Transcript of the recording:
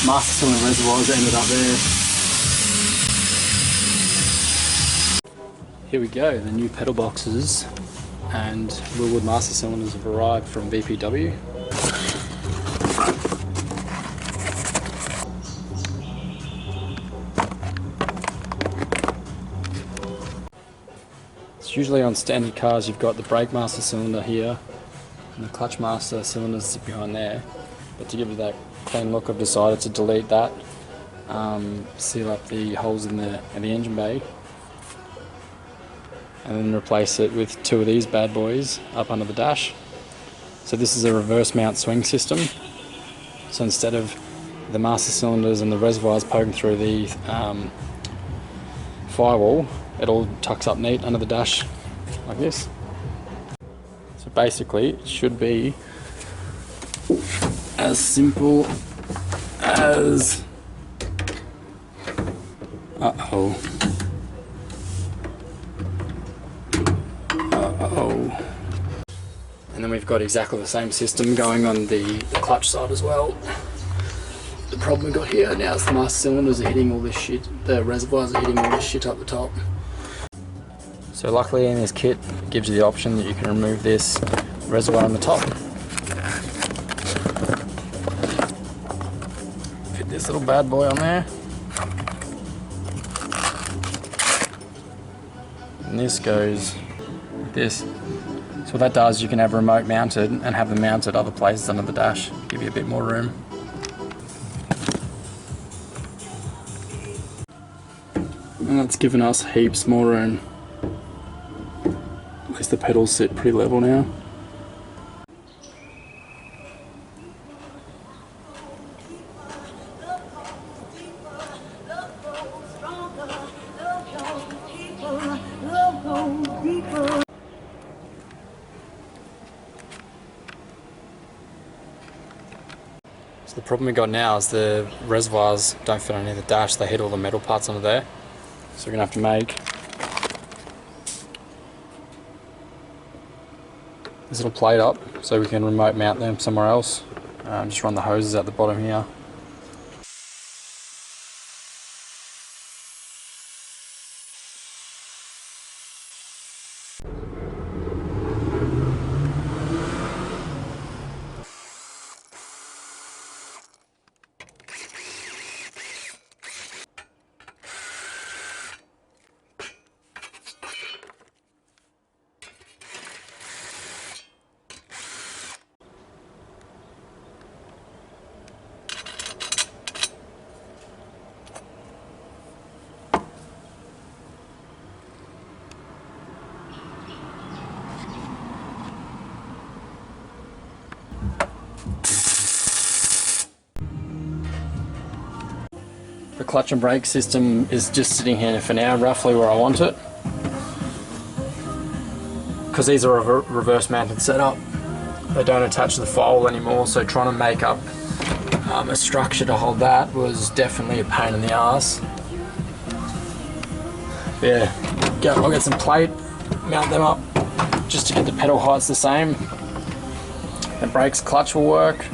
master cylinder reservoirs that ended up there. Here we go, the new pedal boxes and WILWOOD master cylinders have arrived from VPW. It's usually on standard cars you've got the brake master cylinder here and the clutch master cylinders sit behind there, but to give it that clean look I've decided to delete that, seal up the holes in the engine bay, and then replace it with two of these bad boys up under the dash. So this is a reverse mount swing system, so instead of the master cylinders and the reservoirs poking through the firewall, it all tucks up neat under the dash like this. So basically it should be as simple as and then we've got exactly the same system going on the clutch side as well. The problem we've got here now is the master cylinders are hitting all this shit, the reservoirs are hitting all this shit up the top. So luckily in this kit it gives you the option that you can remove this reservoir on the top. Fit this little bad boy on there. And this goes like this. So what that does, you can have remote mounted and have them mounted other places under the dash, give you a bit more room. And that's given us heaps more room. At least the pedals sit pretty level now. So the problem we got now is the reservoirs don't fit underneath the dash, they hit all the metal parts under there. So we're going to have to make this little plate up so we can remote mount them somewhere else. Just run the hoses out the bottom here. The clutch and brake system is just sitting here for now, roughly where I want it. Because these are a reverse mounted setup, they don't attach to the firewall anymore, so trying to make up a structure to hold that was definitely a pain in the ass. Yeah, I'll get some plate, mount them up just to get the pedal heights the same. The brakes, clutch will work.